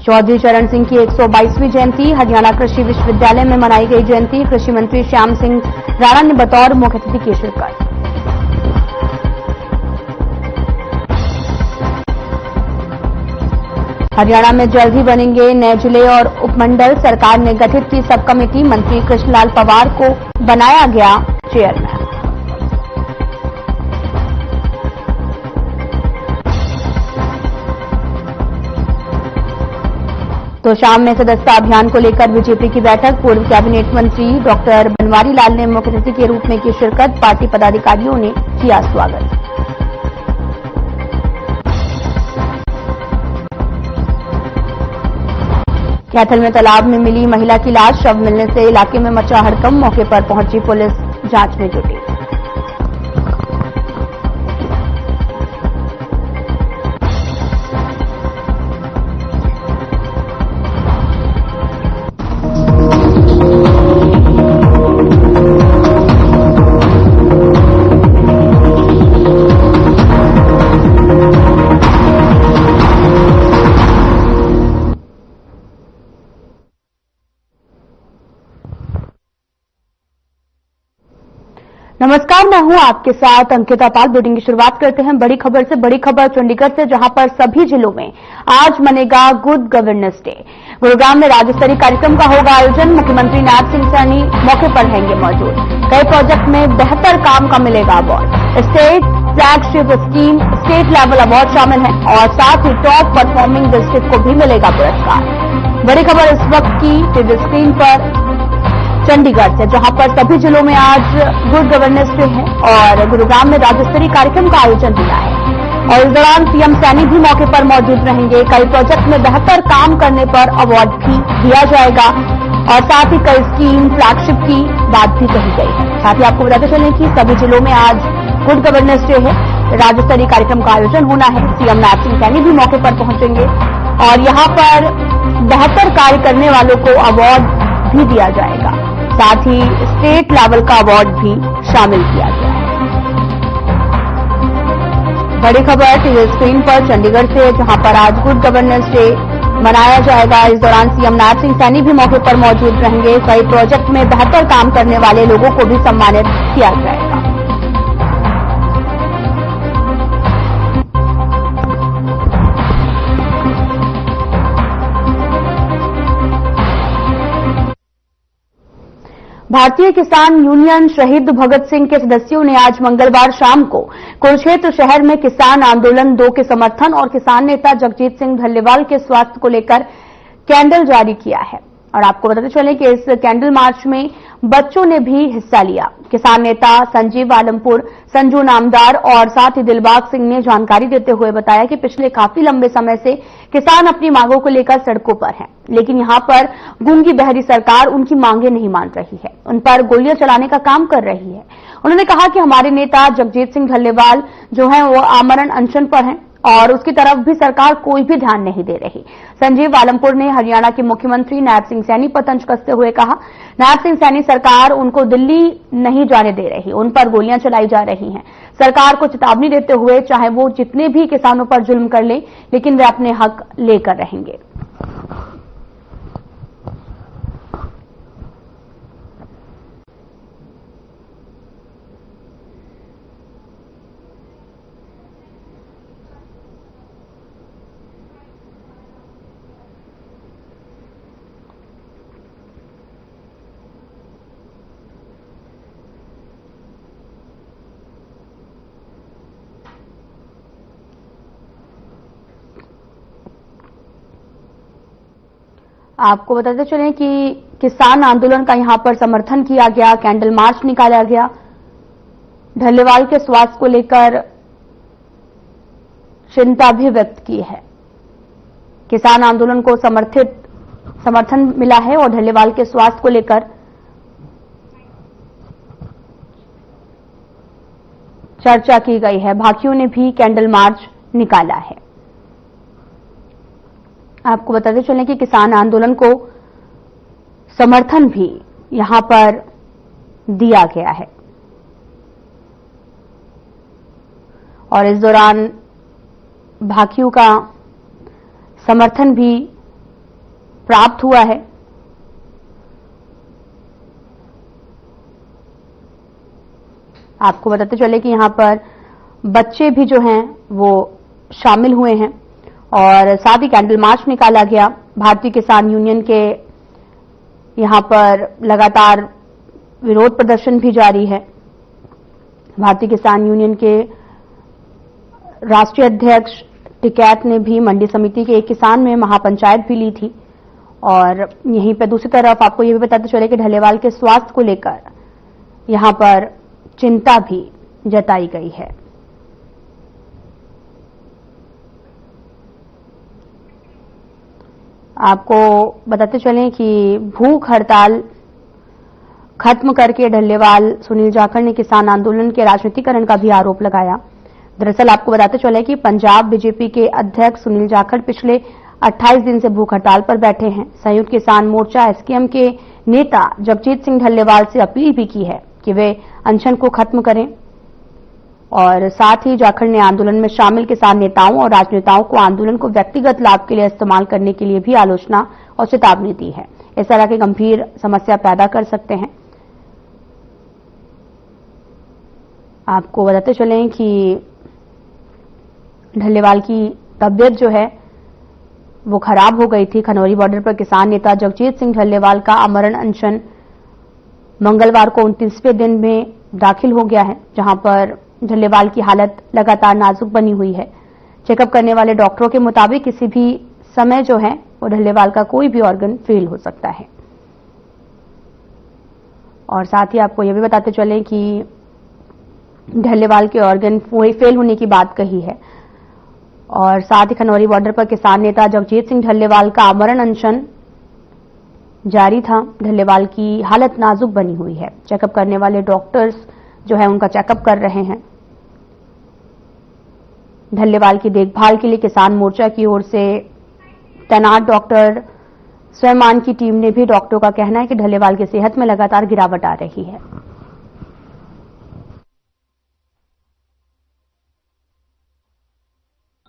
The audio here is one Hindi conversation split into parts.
चौधरी चरण सिंह की 122वीं जयंती, हरियाणा कृषि विश्वविद्यालय में मनाई गई जयंती। कृषि मंत्री श्याम सिंह राणा ने बतौर मुख्य अतिथि की शिरकत। हरियाणा में जल्द ही बनेंगे नए जिले और उपमंडल, सरकार ने गठित की सब कमेटी। मंत्री कृष्णलाल पंवार को बनाया गया चेयरमैन। तो शाम में सदस्यता अभियान को लेकर बीजेपी की बैठक। पूर्व कैबिनेट मंत्री डॉक्टर बनवारी लाल ने मुख्य अतिथि के रूप में की शिरकत। पार्टी पदाधिकारियों ने किया स्वागत। कैथल में तालाब में मिली महिला की लाश, शव मिलने से इलाके में मचा हड़कंप। मौके पर पहुंची पुलिस जांच में जुटी। नमस्कार, मैं हूं आपके साथ अंकिता पाल। बुलेटिन की शुरुआत करते हैं बड़ी खबर से। बड़ी खबर चंडीगढ़ से, जहां पर सभी जिलों में आज मनेगा गुड गवर्नेंस डे। गुरुग्राम में राज्य स्तरीय कार्यक्रम का होगा आयोजन। मुख्यमंत्री नायब सिंह सैनी मौके पर रहेंगे मौजूद। कई प्रोजेक्ट में बेहतर काम का मिलेगा award. State flagship scheme, state level award शामिल है और साथ ही टॉप परफॉर्मिंग डिस्ट्रिक्ट को भी मिलेगा पुरस्कार। बड़ी खबर इस वक्त की टीवी स्क्रीन पर चंडीगढ़ से, जहां पर सभी जिलों में आज गुड गवर्नेंस डे है और गुरुग्राम में राज्य स्तरीय कार्यक्रम का आयोजन किया है। और इस दौरान सीएम सैनी भी मौके पर मौजूद रहेंगे। कई प्रोजेक्ट में बेहतर काम करने पर अवार्ड भी दिया जाएगा और साथ ही कई स्कीम फ्लैगशिप की बात भी कही गई है। साथ ही आपको बताते चलें कि सभी जिलों में आज गुड गवर्नेंस डे है, राज्य स्तरीय कार्यक्रम का आयोजन होना है। सीएम नायब सिंह सैनी भी मौके पर पहुंचेंगे और यहां पर बेहतर कार्य करने वालों को अवार्ड भी दिया जाएगा। साथ ही स्टेट लेवल का अवार्ड भी शामिल किया गया है। बड़ी खबर टीवी स्क्रीन पर चंडीगढ़ से, जहां पर आज गुड गवर्नेंस डे मनाया जाएगा। इस दौरान सीएम नायब सिंह सैनी भी मौके पर मौजूद रहेंगे। कई प्रोजेक्ट में बेहतर काम करने वाले लोगों को भी सम्मानित किया जाएगा। भारतीय किसान यूनियन शहीद भगत सिंह के सदस्यों ने आज मंगलवार शाम को कुरुक्षेत्र शहर में किसान आंदोलन 2 के समर्थन और किसान नेता जगजीत सिंह ढल्लेवाल के स्वास्थ्य को लेकर कैंडल जारी किया है। और आपको बताते चले कि इस कैंडल मार्च में बच्चों ने भी हिस्सा लिया। किसान नेता संजीव आलमपुर, संजू नामदार और साथ ही दिलबाग सिंह ने जानकारी देते हुए बताया कि पिछले काफी लंबे समय से किसान अपनी मांगों को लेकर सड़कों पर हैं, लेकिन यहां पर गूंगी बहरी सरकार उनकी मांगें नहीं मान रही है, उन पर गोलियां चलाने का काम कर रही है। उन्होंने कहा कि हमारे नेता जगजीत सिंह ढल्लेवाल जो हैं वो आमरण अनशन पर हैं और उसकी तरफ भी सरकार कोई भी ध्यान नहीं दे रही। संजीव आलमपुर ने हरियाणा के मुख्यमंत्री नायब सिंह सैनी पर तंज कसते हुए कहा, नायब सिंह सैनी सरकार उनको दिल्ली नहीं जाने दे रही, उन पर गोलियां चलाई जा रही हैं। सरकार को चेतावनी देते हुए चाहे वो जितने भी किसानों पर जुल्म कर ले, लेकिन वे अपने हक लेकर रहेंगे। आपको बताते चलें कि किसान आंदोलन का यहां पर समर्थन किया गया, कैंडल मार्च निकाला गया। ढल्लेवाल के स्वास्थ्य को लेकर चिंता भी व्यक्त की है। किसान आंदोलन को समर्थन मिला है और ढल्लेवाल के स्वास्थ्य को लेकर चर्चा की गई है। भाकियों ने भी कैंडल मार्च निकाला है। आपको बताते चलें कि किसान आंदोलन को समर्थन भी यहां पर दिया गया है और इस दौरान भाकियों का समर्थन भी प्राप्त हुआ है। आपको बताते चले कि यहां पर बच्चे भी जो हैं वो शामिल हुए हैं और साथ ही कैंडल मार्च निकाला गया। भारतीय किसान यूनियन के यहां पर लगातार विरोध प्रदर्शन भी जारी है। भारतीय किसान यूनियन के राष्ट्रीय अध्यक्ष टिकैत ने भी मंडी समिति के एक किसान में महापंचायत भी ली थी और यहीं पर दूसरी तरफ आपको यह भी बताते चले कि ढल्लेवाल के स्वास्थ्य को लेकर यहां पर चिंता भी जताई गई है। आपको बताते चलें कि भूख हड़ताल खत्म करके ढल्लेवाल सुनील जाखड़ ने किसान आंदोलन के राजनीतिकरण का भी आरोप लगाया। दरअसल आपको बताते चले कि पंजाब बीजेपी के अध्यक्ष सुनील जाखड़ पिछले 28 दिन से भूख हड़ताल पर बैठे हैं। संयुक्त किसान मोर्चा एसकेएम के नेता जगजीत सिंह ढल्लेवाल से अपील भी की है कि वे अनशन को खत्म करें और साथ ही जाखड़ ने आंदोलन में शामिल किसान नेताओं और राजनेताओं को आंदोलन को व्यक्तिगत लाभ के लिए इस्तेमाल करने के लिए भी आलोचना और चेतावनी दी है। इस तरह की गंभीर समस्या पैदा कर सकते हैं। आपको बताते चलें कि ढल्लेवाल की तबीयत जो है वो खराब हो गई थी। खनौरी बॉर्डर पर किसान नेता जगजीत सिंह ढल्लेवाल का आमरण अनशन मंगलवार को 29वें दिन में दाखिल हो गया है, जहां पर ढल्लेवाल की हालत लगातार नाजुक बनी हुई है। चेकअप करने वाले डॉक्टरों के मुताबिक किसी भी समय जो है वो ढल्लेवाल का कोई भी ऑर्गन फेल हो सकता है। और साथ ही आपको यह भी बताते चलें कि ढल्लेवाल के ऑर्गन फेल होने की बात कही है और साथ ही खनौरी बॉर्डर पर किसान नेता जगजीत सिंह ढल्लेवाल का आमरण अनशन जारी था। ढल्लेवाल की हालत नाजुक बनी हुई है। चेकअप करने वाले डॉक्टर्स जो है उनका चेकअप कर रहे हैं। ढल्लेवाल की देखभाल के लिए किसान मोर्चा की ओर से तैनात डॉक्टर स्वयंमान की टीम ने भी डॉक्टरों का कहना है कि ढल्लेवाल की सेहत में लगातार गिरावट आ रही है।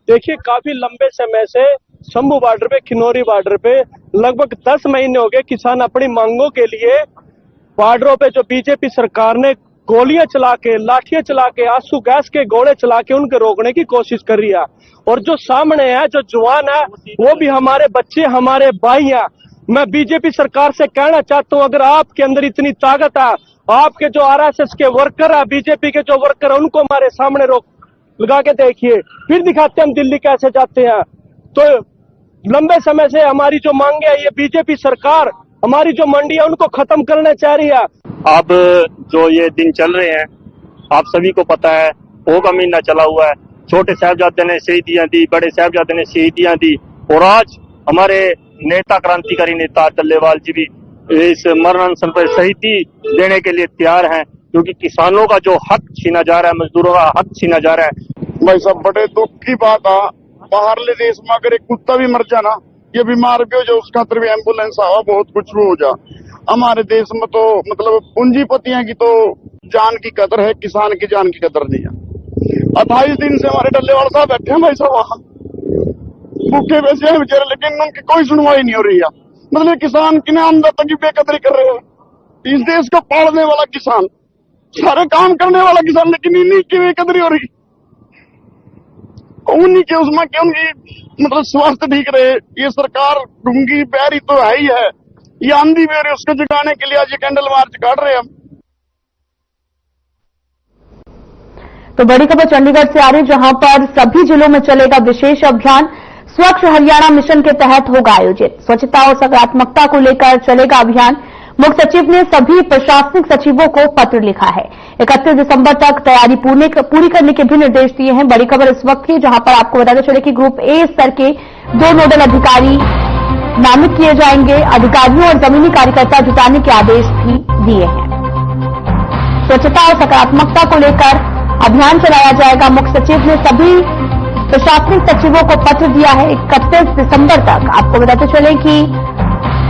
देखिए, काफी लंबे समय से शंभू बॉर्डर पे, खिनौरी बॉर्डर पे लगभग 10 महीने हो गए किसान अपनी मांगों के लिए बॉर्डरों पे जो बीजेपी सरकार ने गोलियां चला के, लाठियां चला के, आंसू गैस के गोले चला के उनके रोकने की कोशिश कर रही है। और जो सामने है, जो जवान है, वो भी हमारे बच्चे, हमारे भाई हैं। मैं बीजेपी सरकार से कहना चाहता हूं, अगर आपके अंदर इतनी ताकत है, आपके जो आरएसएस के वर्कर है, बीजेपी के जो वर्कर है, उनको हमारे सामने रोक लगा के देखिए, फिर दिखाते हम दिल्ली कैसे जाते हैं। तो लंबे समय से हमारी जो मांगे है, ये बीजेपी सरकार हमारी जो मंडी है उनको खत्म करना चाह रही है। अब जो ये दिन चल रहे हैं, आप सभी को पता है, वो का महीना चला हुआ है। छोटे साहबजादे ने शहीदियां दी, बड़े साहबजादे ने शहीदियां दी और आज हमारे नेता, क्रांतिकारी नेता ढल्लेवाल जी भी इस मरण अनशन पर शहीदी देने के लिए तैयार हैं, क्योंकि किसानों का जो हक छीना जा रहा है, मजदूरों का हक छीना जा रहा है। भाई साहब, बड़े दुख की बात है, बाहरले देश में अगर एक कुत्ता भी मर जाना, ये बीमार भी हो जाए, उसका खातर भी एम्बुलेंस आवा, बहुत कुछ भी हो जा। हमारे देश में तो मतलब पूंजीपतियों की तो जान की कदर है, किसान की जान की कदर नहीं है। 28 दिन से हमारे ढल्लेवाल साहब बैठे हैं भाई साहब वहां, भूखे वैसे हैं बेचारे, लेकिन उनकी कोई सुनवाई नहीं हो रही है। मतलब किसान की अन्नदाता की बेकदरी कर रहे हैं। इस देश को पालने वाला किसान, सारे काम करने वाला किसान, लेकिन इन्हीं की बेकदरी हो रही। उन्हीं के उसमें कि उनकी मतलब स्वास्थ्य ठीक रहे। ये सरकार ढूंगी बैरी तो है ही है, ये आंधी भी हो रही, उसको जगाने के लिए आज ये कैंडल मार्च काट रहे हैं हम। तो बड़ी खबर चंडीगढ़ से आ रही, जहां पर सभी जिलों में चलेगा विशेष अभियान। स्वच्छ हरियाणा मिशन के तहत होगा आयोजित। स्वच्छता और सकारात्मकता को लेकर चलेगा अभियान। मुख्य सचिव ने सभी प्रशासनिक सचिवों को पत्र लिखा है। 31 दिसंबर तक तैयारी पूरी करने के भी निर्देश दिए हैं। बड़ी खबर इस वक्त की, जहां पर आपको बताते चले कि ग्रुप ए स्तर के 2 नोडल अधिकारी नामित किए जाएंगे। अधिकारियों और जमीनी कार्यकर्ता जुटाने के आदेश भी दिए हैं। स्वच्छता और सकारात्मकता को लेकर अभियान चलाया जाएगा। मुख्य सचिव ने सभी प्रशासनिक सचिवों को पत्र दिया है 31 दिसंबर तक। आपको बताते चले कि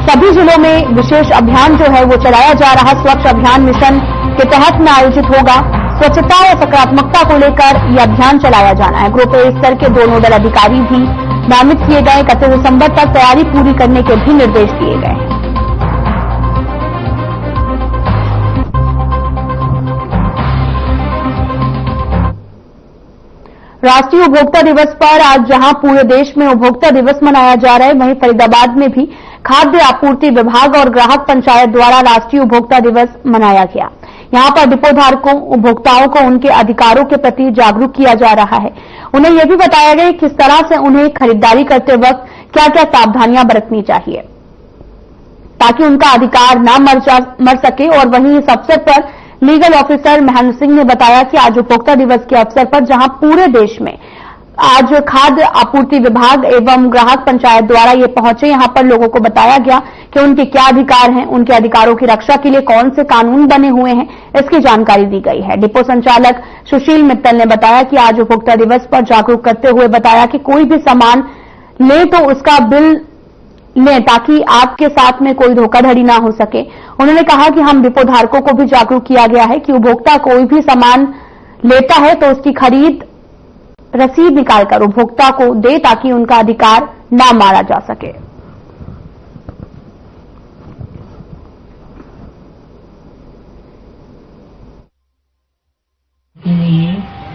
सभी जिलों में विशेष अभियान जो है वो चलाया जा रहा। स्वच्छ अभियान मिशन के तहत में आयोजित होगा। स्वच्छता और सकारात्मकता को लेकर यह अभियान चलाया जाना है। ग्रुप ए स्तर के 2 नोडल अधिकारी भी नामित किए गए। 31 दिसंबर तक तैयारी पूरी करने के भी निर्देश दिए गए हैं। राष्ट्रीय उपभोक्ता दिवस पर आज जहां पूरे देश में उपभोक्ता दिवस मनाया जा रहा है, वहीं फरीदाबाद में भी खाद्य आपूर्ति विभाग और ग्राहक पंचायत द्वारा राष्ट्रीय उपभोक्ता दिवस मनाया गया। यहां पर डिपो धारकों, उपभोक्ताओं को उनके अधिकारों के प्रति जागरूक किया जा रहा है। उन्हें यह भी बताया गया किस तरह से उन्हें खरीदारी करते वक्त क्या क्या सावधानियां बरतनी चाहिए ताकि उनका अधिकार न मर सके। और वहीं इस अवसर पर लीगल ऑफिसर महेंद्र सिंह ने बताया कि आज उपभोक्ता दिवस के अवसर पर जहां पूरे देश में आज खाद्य आपूर्ति विभाग एवं ग्राहक पंचायत द्वारा ये पहुंचे, यहां पर लोगों को बताया गया कि उनके क्या अधिकार हैं, उनके अधिकारों की रक्षा के लिए कौन से कानून बने हुए हैं, इसकी जानकारी दी गई है। डिपो संचालक सुशील मित्तल ने बताया कि आज उपभोक्ता दिवस पर जागरूक करते हुए बताया कि कोई भी सामान ले तो उसका बिल लें ताकि आपके साथ में कोई धोखाधड़ी ना हो सके। उन्होंने कहा कि हम डिपो धारकों को भी जागरूक किया गया है कि उपभोक्ता कोई भी सामान लेता है तो उसकी खरीद रसीद निकालकर उपभोक्ता को दे ताकि उनका अधिकार ना मारा जा सके।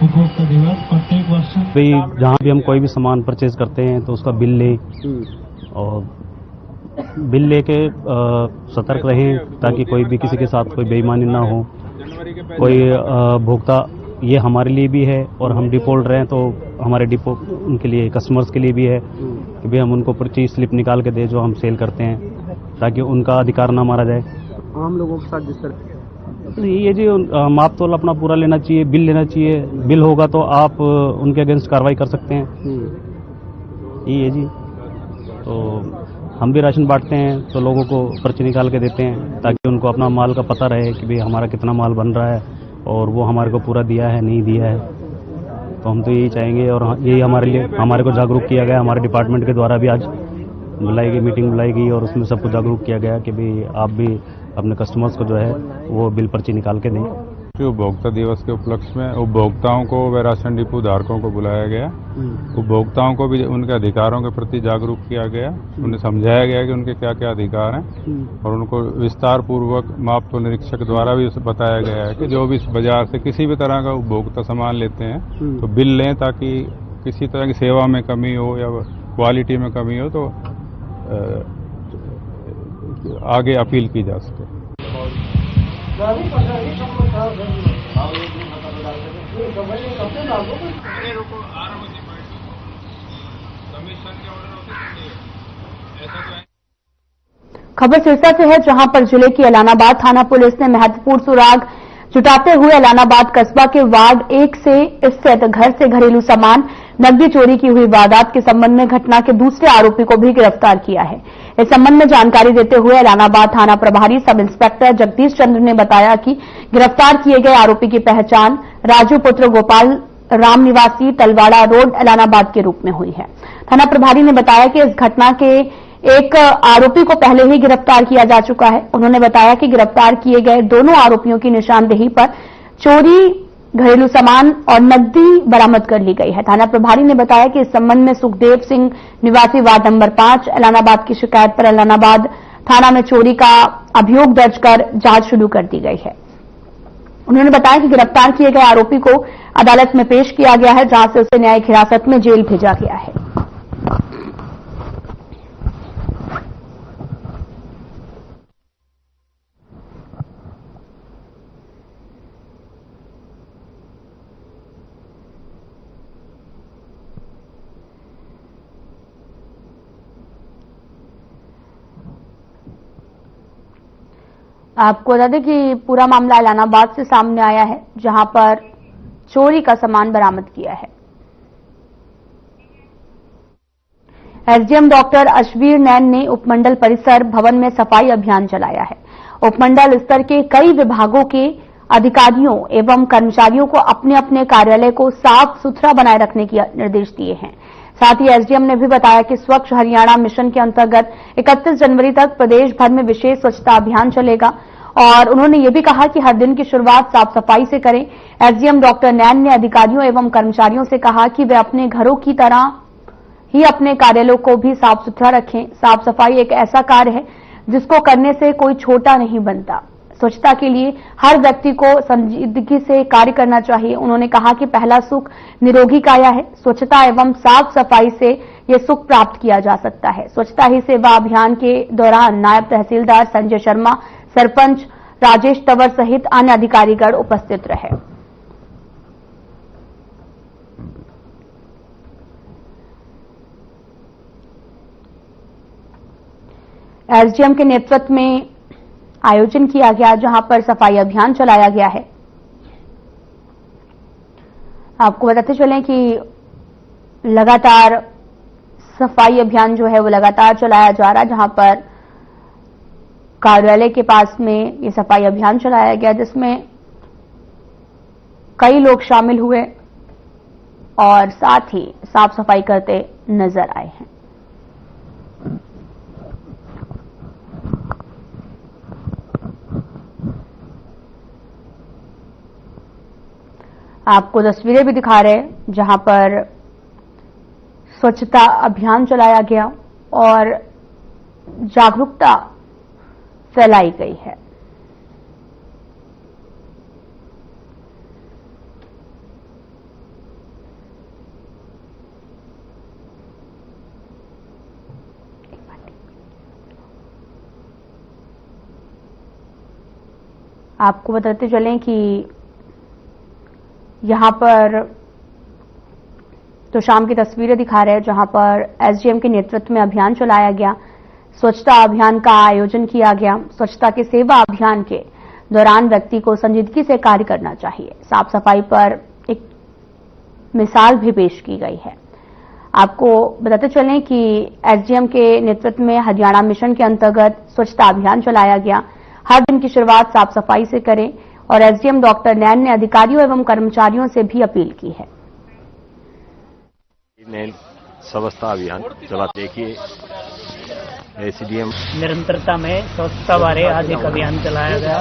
उपभोक्ता दिवस प्रत्येक वर्ष भाई जहाँ भी हम कोई भी सामान परचेज करते हैं तो उसका बिल लें और बिल लेके सतर्क रहें ताकि कोई भी किसी के साथ कोई बेईमानी ना हो। कोई भोक्ता ये हमारे लिए भी है और हम डिपो रहे हैं तो हमारे डिपो उनके लिए कस्टमर्स के लिए भी है कि भाई हम उनको पर्ची स्लिप निकाल के दे जो हम सेल करते हैं ताकि उनका अधिकार ना मारा जाए। आम लोगों के साथ जिस तरह ये जी माप तोल अपना पूरा लेना चाहिए, बिल लेना चाहिए। बिल होगा तो आप उनके अगेंस्ट कार्रवाई कर सकते हैं। ये जी तो हम भी राशन बांटते हैं तो लोगों को पर्ची निकाल के देते हैं ताकि उनको अपना माल का पता रहे कि भाई हमारा कितना माल बन रहा है और वो हमारे को पूरा दिया है नहीं दिया है। तो हम तो यही चाहेंगे और यही हमारे को जागरूक किया गया। हमारे डिपार्टमेंट के द्वारा भी आज मीटिंग बुलाई गई और उसमें सबको जागरूक किया गया कि भाई आप भी अपने कस्टमर्स को जो है वो बिल पर्ची निकाल के दें। उपभोक्ता दिवस के उपलक्ष्य में उपभोक्ताओं को व राशन डिपो धारकों को बुलाया गया। उपभोक्ताओं को भी उनके अधिकारों के प्रति जागरूक किया गया। उन्हें समझाया गया कि उनके क्या क्या अधिकार हैं और उनको विस्तार पूर्वक माप तोल निरीक्षक द्वारा भी बताया गया है कि जो भी बाजार से किसी भी तरह का उपभोक्ता सामान लेते हैं तो बिल लें ताकि किसी तरह की सेवा में कमी हो या क्वालिटी में कमी हो तो आगे अपील की जा सके। खबर सिरसा से है जहां पर जिले की एलानाबाद थाना पुलिस ने महत्वपूर्ण सुराग जुटाते हुए एलानाबाद कस्बा के वार्ड 1 से स्थित घर से घरेलू सामान नकदी चोरी की हुई वारदात के संबंध में घटना के दूसरे आरोपी को भी गिरफ्तार किया है। इस संबंध में जानकारी देते हुए एलानाबाद थाना प्रभारी सब इंस्पेक्टर जगदीश चंद्र ने बताया कि गिरफ्तार किए गए आरोपी की पहचान राजू पुत्र गोपाल राम निवासी तलवाड़ा रोड एलानाबाद के रूप में हुई है। थाना प्रभारी ने बताया कि इस घटना के एक आरोपी को पहले ही गिरफ्तार किया जा चुका है। उन्होंने बताया कि गिरफ्तार किए गए दोनों आरोपियों की निशानदेही पर चोरी घरेलू सामान और नकदी बरामद कर ली गई है। थाना प्रभारी ने बताया कि इस संबंध में सुखदेव सिंह निवासी वार्ड नंबर 5 एलानाबाद की शिकायत पर एलानाबाद थाना में चोरी का अभियोग दर्ज कर जांच शुरू कर दी गई है। उन्होंने बताया कि गिरफ्तार किए गए आरोपी को अदालत में पेश किया गया है जहां से उसे न्यायिक हिरासत में जेल भेजा गया है। आपको बता दें कि पूरा मामला एलानाबाद से सामने आया है जहां पर चोरी का सामान बरामद किया है। एसडीएम डॉक्टर अशवीर नैन ने उपमंडल परिसर भवन में सफाई अभियान चलाया है। उपमंडल स्तर के कई विभागों के अधिकारियों एवं कर्मचारियों को अपने अपने कार्यालय को साफ सुथरा बनाए रखने के निर्देश दिए हैं। साथ ही एसडीएम ने भी बताया कि स्वच्छ हरियाणा मिशन के अंतर्गत 31 जनवरी तक प्रदेश भर में विशेष स्वच्छता अभियान चलेगा और उन्होंने ये भी कहा कि हर दिन की शुरुआत साफ सफाई से करें। एसडीएम डॉक्टर नैन ने अधिकारियों एवं कर्मचारियों से कहा कि वे अपने घरों की तरह ही अपने कार्यालयों को भी साफ सुथरा रखें। साफ सफाई एक ऐसा कार्य है जिसको करने से कोई छोटा नहीं बनता। स्वच्छता के लिए हर व्यक्ति को संजीदगी से कार्य करना चाहिए। उन्होंने कहा कि पहला सुख निरोगी काया है। स्वच्छता एवं साफ सफाई से ये सुख प्राप्त किया जा सकता है। स्वच्छता ही सेवा अभियान के दौरान नायब तहसीलदार संजय शर्मा, सरपंच राजेश तंवर सहित अन्य अधिकारीगण उपस्थित रहे। एसडीएम के नेतृत्व में आयोजन किया गया, जहां पर सफाई अभियान चलाया गया है। आपको बताते चलें कि लगातार सफाई अभियान जो है वो लगातार चलाया जा रहा है, जहां पर कार्यालय के पास में ये सफाई अभियान चलाया गया, जिसमें कई लोग शामिल हुए और साथ ही साफ सफाई करते नजर आए हैं। आपको तस्वीरें भी दिखा रहे हैं जहां पर स्वच्छता अभियान चलाया गया और जागरूकता फैलाई गई है। आपको बताते चलें कि यहां पर तो शाम की तस्वीरें दिखा रहे हैं जहां पर एसडीएम के नेतृत्व में अभियान चलाया गया। स्वच्छता अभियान का आयोजन किया गया। स्वच्छता के सेवा अभियान के दौरान व्यक्ति को संजीदगी से कार्य करना चाहिए। साफ सफाई पर एक मिसाल भी पेश की गई है। आपको बताते चलें कि एसडीएम के नेतृत्व में हरियाणा मिशन के अंतर्गत स्वच्छता अभियान चलाया गया। हर दिन की शुरुआत साफ सफाई से करें और एसडीएम डॉक्टर नैन ने अधिकारियों एवं कर्मचारियों से भी अपील की है। स्वच्छता अभियान चला, देखिए एसडीएम निरंतरता में स्वच्छता बारे आज एक अभियान चलाया गया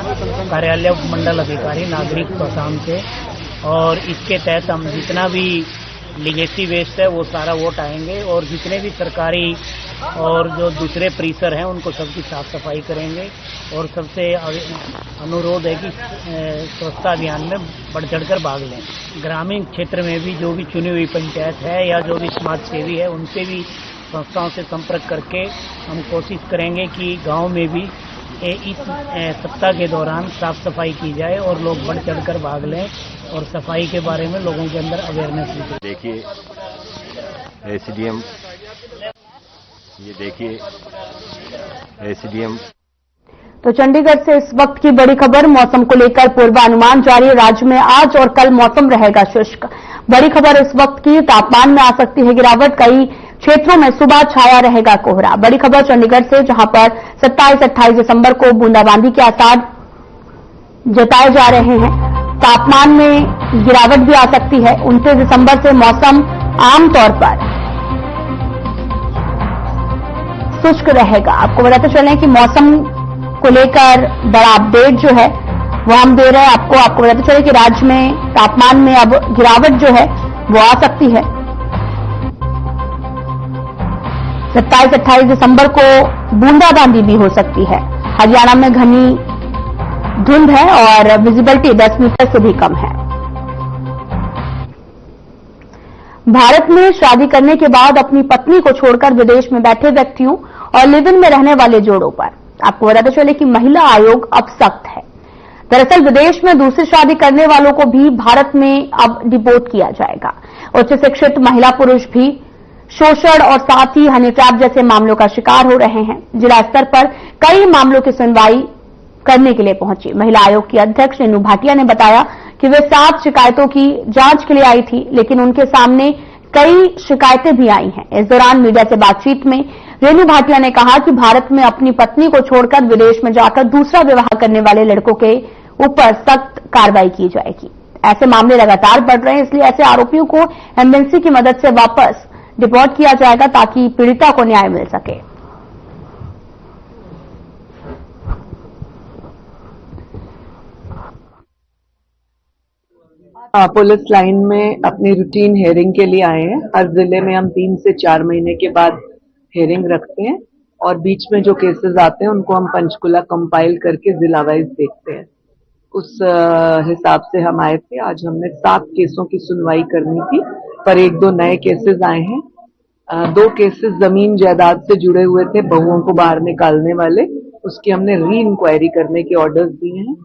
कार्यालय उपमंडल अधिकारी नागरिक प्रशासन से, और इसके तहत हम जितना भी लीगेसी वेस्ट है वो सारा वो हटाएंगे और जितने भी सरकारी और जो दूसरे परिसर हैं उनको सबकी साफ सफाई करेंगे। और सबसे अनुरोध है कि स्वच्छता अभियान में बढ़ चढ़कर भाग लें। ग्रामीण क्षेत्र में भी जो भी चुनी हुई पंचायत है या जो भी समाज सेवी है उनसे भी संस्थाओं से संपर्क करके हम कोशिश करेंगे कि गांव में भी इस सप्ताह के दौरान साफ सफाई की जाए और लोग बढ़ चढ़कर भाग लें और सफाई के बारे में लोगों के अंदर अवेयरनेस भी। देखिए एसडीएम, ये देखिए एसडीएम। तो चंडीगढ़ से इस वक्त की बड़ी खबर। मौसम को लेकर पूर्वानुमान जारी। राज्य में आज और कल मौसम रहेगा शुष्क। बड़ी खबर इस वक्त की, तापमान में आ सकती है गिरावट। कई क्षेत्रों में सुबह छाया रहेगा कोहरा। बड़ी खबर चंडीगढ़ से, जहां पर 27-28 दिसंबर को बूंदाबांदी के आसार जताए जा रहे हैं। तापमान में गिरावट भी आ सकती है। 29 दिसंबर से मौसम आमतौर पर शुष्क रहेगा। आपको बताते चलें कि मौसम को लेकर बड़ा अपडेट जो है वो हम दे रहे हैं आपको बताते चले कि राज्य में तापमान में अब गिरावट जो है वो आ सकती है। 27-28 दिसंबर को बूंदाबांदी भी हो सकती है। हरियाणा में घनी धुंध है और विजिबिलिटी 10 मीटर से भी कम है। भारत में शादी करने के बाद अपनी पत्नी को छोड़कर विदेश में बैठे व्यक्तियों और लिव इन में रहने वाले जोड़ों पर आपको बताते चले कि महिला आयोग अब सख्त है। दरअसल विदेश में दूसरी शादी करने वालों को भी भारत में अब डिपोर्ट किया जाएगा। उच्च शिक्षित महिला पुरुष भी शोषण और साथ ही हनी ट्रैप जैसे मामलों का शिकार हो रहे हैं। जिला स्तर पर कई मामलों की सुनवाई करने के लिए पहुंची। महिला आयोग की अध्यक्ष रेणु भाटिया ने बताया कि वे 7 शिकायतों की जांच के लिए आई थी, लेकिन उनके सामने कई शिकायतें भी आई हैं। इस दौरान मीडिया से बातचीत में रेणु भाटिया ने कहा कि भारत में अपनी पत्नी को छोड़कर विदेश में जाकर दूसरा विवाह करने वाले लड़कों के ऊपर सख्त कार्रवाई की जाएगी। ऐसे मामले लगातार बढ़ रहे हैं, इसलिए ऐसे आरोपियों को एम्बेसी की मदद से वापस डिपोर्ट किया जाएगा ताकि पीड़िता को न्याय मिल सके। पुलिस लाइन में अपनी रूटीन हेयरिंग के लिए आए हैं। हर जिले में हम 3 से 4 महीने के बाद हेयरिंग रखते हैं और बीच में जो केसेस आते हैं उनको हम पंचकुला कंपाइल करके जिला वाइज देखते हैं। उस हिसाब से हम आए थे। आज हमने 7 केसों की सुनवाई करनी थी, पर 1-2 नए केसेस आए हैं। 2 केसेस जमीन जायदाद से जुड़े हुए थे, बहुओं को बाहर निकालने वाले, उसकी हमने री इंक्वायरी करने के ऑर्डर्स दिए हैं।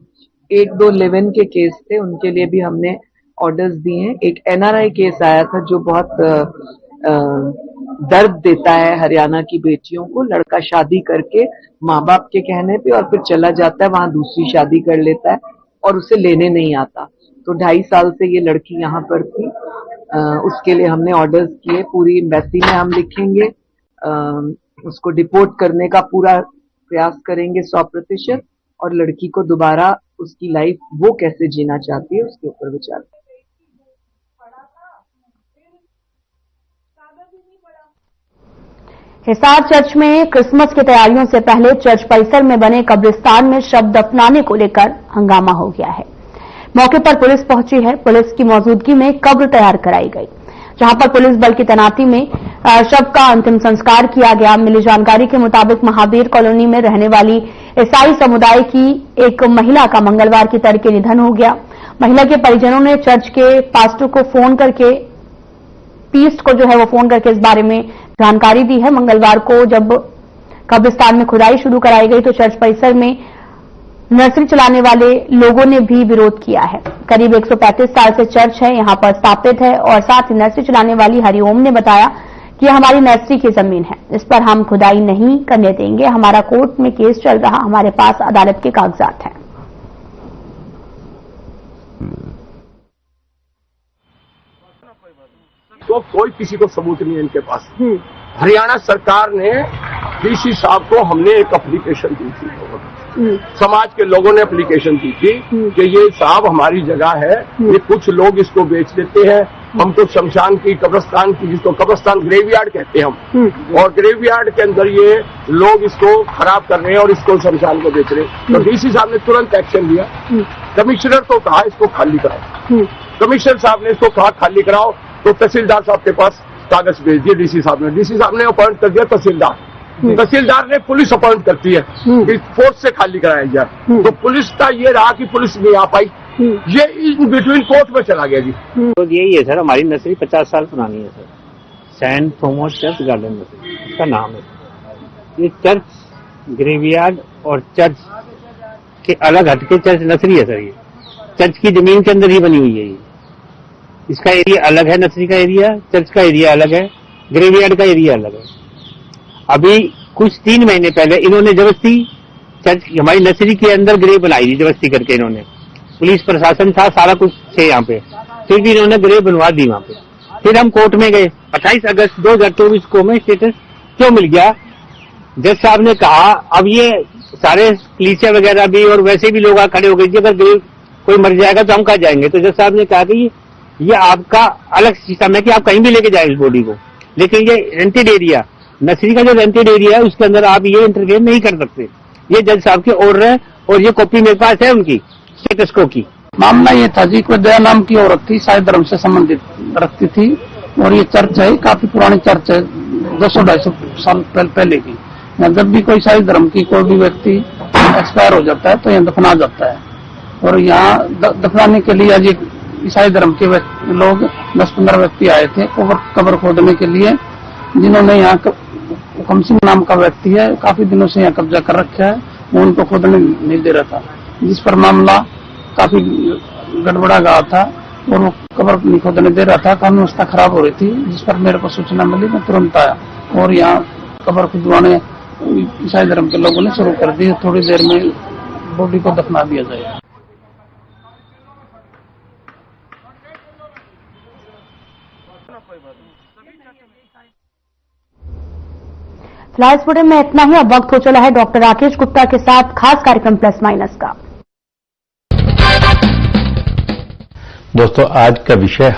1-2 लिव-इन के केस थे, उनके लिए भी हमने ऑर्डर्स दिए हैं। एक NRI केस आया था जो बहुत दर्द देता है हरियाणा की बेटियों को। लड़का शादी करके माँ बाप के कहने पे और फिर चला जाता है, वहां दूसरी शादी कर लेता है और उसे लेने नहीं आता। तो 2.5 साल से ये लड़की यहाँ पर थी। उसके लिए हमने ऑर्डर्स किए। पूरी एम्बेसी में हम लिखेंगे, उसको डिपोर्ट करने का पूरा प्रयास करेंगे 100%, और लड़की को दोबारा उसकी लाइफ वो कैसे जीना चाहती है उसके ऊपर विचार। हिसार चर्च में क्रिसमस की तैयारियों से पहले चर्च परिसर में बने कब्रिस्तान में शव दफनाने को लेकर हंगामा हो गया है। मौके पर पुलिस पहुंची है। पुलिस की मौजूदगी में कब्र तैयार कराई गई, जहां पर पुलिस बल की तैनाती में शव का अंतिम संस्कार किया गया। मिली जानकारी के मुताबिक महावीर कॉलोनी में रहने वाली ईसाई समुदाय की एक महिला का मंगलवार की तड़के निधन हो गया। महिला के परिजनों ने चर्च के पास्टर को फोन करके फोन करके इस बारे में जानकारी दी है। मंगलवार को जब कब्रिस्तान में खुदाई शुरू कराई गई तो चर्च परिसर में नर्सरी चलाने वाले लोगों ने भी विरोध किया है। करीब 135 साल से चर्च है यहां पर स्थापित है, और साथ ही नर्सरी चलाने वाली हरिओम ने बताया कि यह हमारी नर्सरी की जमीन है, इस पर हम खुदाई नहीं करने देंगे। हमारा कोर्ट में केस चल रहा, हमारे पास अदालत के कागजात हैं। तो कोई किसी को सबूत नहीं है इनके पास। हरियाणा सरकार ने डीसी साहब को हमने एक एप्लीकेशन दी थी, समाज के लोगों ने एप्लीकेशन दी थी कि ये साहब हमारी जगह है, ये कुछ लोग इसको बेच देते हैं, हमको शमशान की कब्रिस्तान की, जिसको कब्रिस्तान ग्रेवयार्ड कहते हैं हम, और ग्रेवयार्ड के अंदर ये लोग इसको खराब कर रहे हैं और इसको शमशान को बेच रहे हैं। तो डीसी साहब ने तुरंत एक्शन लिया। कमिश्नर तो कहा इसको खाली कराओ, कमिश्नर साहब ने इसको कहा खाली कराओ, तो तहसीलदार साहब के पास कागज भेज दिए डीसी साहब ने। डीसी साहब ने अपॉइंट कर दिया तहसीलदार, तहसीलदार ने पुलिस अपॉइंट करती है कि फोर्स से खाली कराया जाए। तो पुलिस का ये रहा कि पुलिस नहीं आ पाई, ये इन बिटवीन कोर्ट में चला गया जी। तो यही है सर, हमारी नर्सरी 50 साल पुरानी है sir, Saint Thomas Church Garden Nursery इसका नाम है। ये चर्च ग्रेवयार्ड और चर्च के अलग हटके चर्च नर्सरी है सर। ये चर्च की जमीन के अंदर ही बनी हुई है। ये इसका एरिया अलग है, नर्सरी का एरिया, चर्च का एरिया अलग है, ग्रेवयार्ड का एरिया अलग है। अभी कुछ 3 महीने पहले इन्होंने जबरदस्ती चर्च हमारी नर्सरी के अंदर ग्रेव बनाई थी, जबरदस्ती करके इन्होंने। पुलिस प्रशासन था, सारा कुछ थे यहाँ पे, फिर भी इन्होंने ग्रेव बनवा दी वहाँ पे। फिर हम कोर्ट में गए। 28 अगस्त 2024 को हमें स्टेटस क्यों मिल गया? जज साहब ने कहा अब ये सारे पुलिस वगैरह भी और वैसे भी लोग खड़े हो गए कि अगर ग्रेव कोई मर जाएगा तो हम कहाँ जाएंगे। तो जज साहब ने कहा कि ये आपका अलग सिस्टम है कि आप कहीं भी लेके जाए इस बॉडी को, लेकिन ये रेंटेड एरिया, नर्सरी का जो रेंटेड एरिया है उसके अंदर आप ये इंटरफेयर नहीं कर सकते। ये जज साहब के ऑर्डर है और ये कॉपी मेरे पास है उनकी स्टेटस को की। मामला ये था जी, कोई दया नाम की औरत थी, शायद धर्म से संबंधित रखती थी, और ये चर्च है, काफी पुरानी चर्च है, 200-250 साल पहले की। जब भी कोई शायद धर्म की कोई भी व्यक्ति एक्सपायर हो जाता है तो यहाँ दफना जाता है, और यहाँ दफनाने के लिए आज ईसाई धर्म के लोग 10-15 व्यक्ति आए थे कब्र खोदने के लिए, जिन्होंने यहाँ हुकम सिंह नाम का व्यक्ति है, काफी दिनों से यहाँ कब्जा कर रखा है, वो उनको खोदने नहीं दे रहा था, जिस पर मामला काफी गड़बड़ा गया था और वो कब्र नहीं खोदने दे रहा था। कानून व्यवस्था खराब हो रही थी, जिस पर मेरे को सूचना मिली, मैं तुरंत आया और यहाँ कब्र खुदवाने ईसाई धर्म के लोगों ने शुरू कर दी। थोड़ी देर में बॉडी को दफना दिया जाएगा। फिलहाल इस बुलेटिन में इतना ही। अब वक्त हो चला है डॉक्टर राकेश गुप्ता के साथ खास कार्यक्रम प्लस माइनस का। दोस्तों आज का विषय